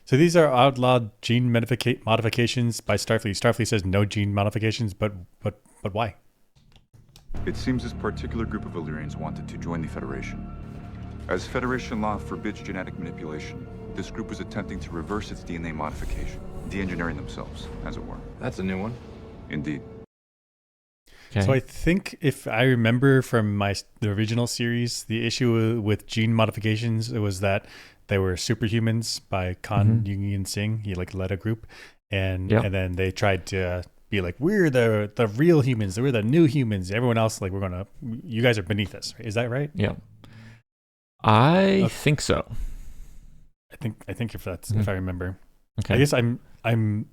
So these are outlawed gene modifications by Starfleet. Starfleet says no gene modifications, but why? It seems this particular group of Illyrians wanted to join the Federation. As Federation law forbids genetic manipulation, this group was attempting to reverse its DNA modification, de-engineering themselves, as it were. That's a new one. Indeed. Okay. So I think if I remember from the original series, the issue with gene modifications, it was that they were superhumans by Khan Jungian Singh. He led a group, and then they tried to be like, we're the real humans, we're the new humans. Everyone else, you guys are beneath us. Is that right? Yeah. I think so. I think if I remember. Okay. I guess I'm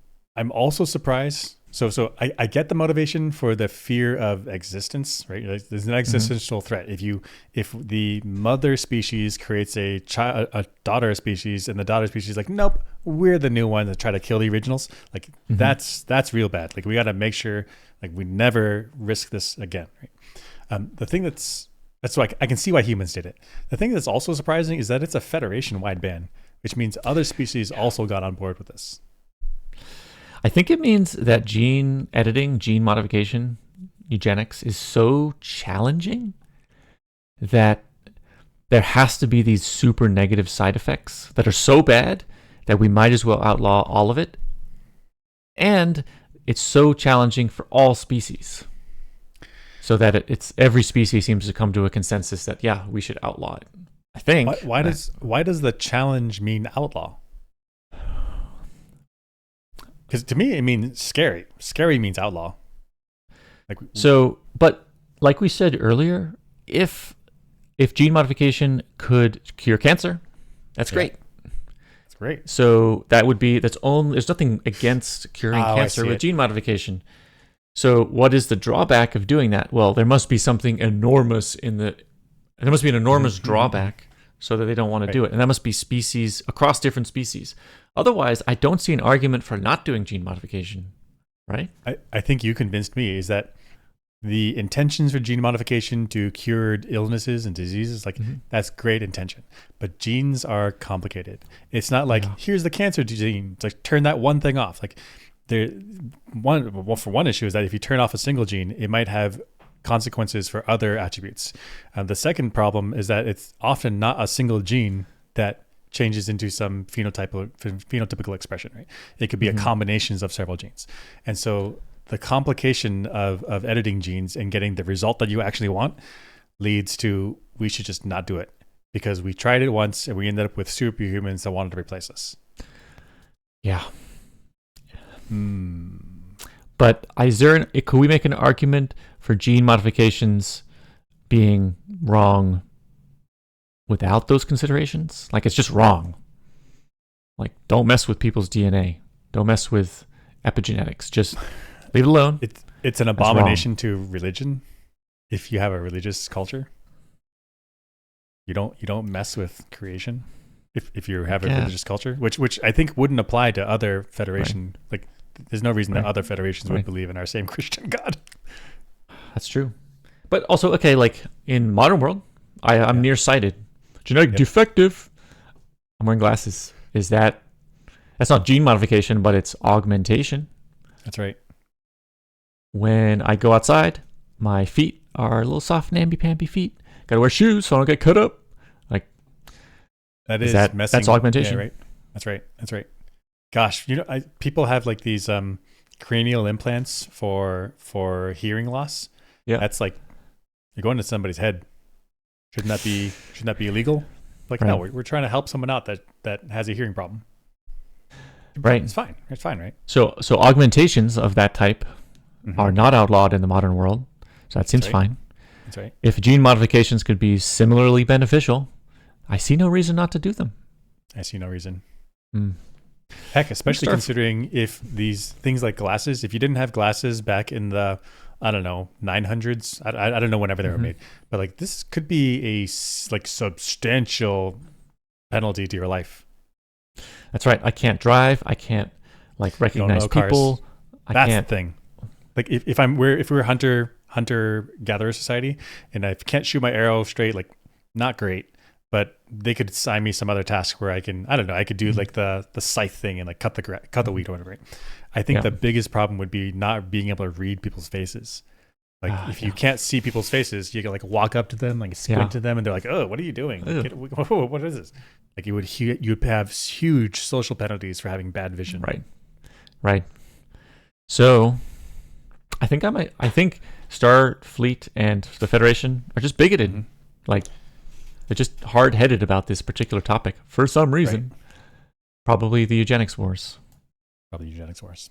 also surprised. So I get the motivation for the fear of existence, right? There's an existential threat. If the mother species creates a daughter species, and the daughter species is like, nope, we're the new one that try to kill the originals. That's real bad. We got to make sure we never risk this again. Right? The thing that's why I can see why humans did it. The thing that's also surprising is that it's a Federation-wide ban, which means other species also got on board with this. I think it means that gene editing, gene modification, eugenics is so challenging that there has to be these super negative side effects that are so bad that we might as well outlaw all of it. And it's so challenging for all species, so that it's every species seems to come to a consensus that, yeah, we should outlaw it. I think. Why does the challenge mean outlaw? Because to me, it means scary. Scary means outlaw. But like we said earlier, if gene modification could cure cancer, that's great. That's great. So there's nothing against curing cancer with gene modification. So what is the drawback of doing that? Well, there must be something enormous there must be an enormous drawback so that they don't want to do it. And that must be species across different species. Otherwise, I don't see an argument for not doing gene modification, right? I think you convinced me is that the intentions for gene modification to cure illnesses and diseases, that's great intention. But genes are complicated. It's not here's the cancer gene, it's turn that one thing off. For one issue is that if you turn off a single gene, it might have consequences for other attributes. The second problem is that it's often not a single gene that changes into some phenotypical expression, right? It could be a combinations of several genes. And so the complication of editing genes and getting the result that you actually want leads to, we should just not do it because we tried it once and we ended up with superhumans that wanted to replace us. Yeah. But could we make an argument for gene modifications being wrong without those considerations? It's just wrong. Don't mess with people's DNA. Don't mess with epigenetics. Just leave it alone. It's an abomination to religion if you have a religious culture. You don't mess with creation if you have a religious culture, which I think wouldn't apply to other federation. There's no reason that other federations would believe in our same Christian God. That's true. But also, in modern world, I'm nearsighted. Genetic defective. I'm wearing glasses. That's not gene modification, but it's augmentation. That's right. When I go outside, my feet are little soft, namby-pamby feet. Got to wear shoes so I don't get cut up. That's augmentation. Yeah, right. That's right. Gosh, people have people have these cranial implants for hearing loss. Yeah, that's you're going to somebody's head. Shouldn't that be illegal? No, we're trying to help someone out that has a hearing problem. Right. It's fine, right? So augmentations of that type are not outlawed in the modern world. So that seems fine. That's right. If gene modifications could be similarly beneficial, I see no reason not to do them. I see no reason. Heck, especially considering if these things like glasses, if you didn't have glasses back in the, 900s, I don't know whenever they were made, but this could be a substantial penalty to your life. That's right. I can't drive. I can't recognize people. That's the thing. If we're hunter gatherer society and I can't shoot my arrow straight, not great. but they could assign me some other task where I don't know, I could do like the scythe thing and like cut the wheat or whatever. Right? I think the biggest problem would be not being able to read people's faces. Like if you can't see people's faces, you can like walk up to them, like squint to them, and they're like, "Oh, what are you doing? What is this?" Like you'd have huge social penalties for having bad vision. Right. So, I think Starfleet and the Federation are just bigoted. Mm-hmm. Like they're just hard-headed about this particular topic for some reason. Right. Probably the eugenics wars. Probably eugenics wars.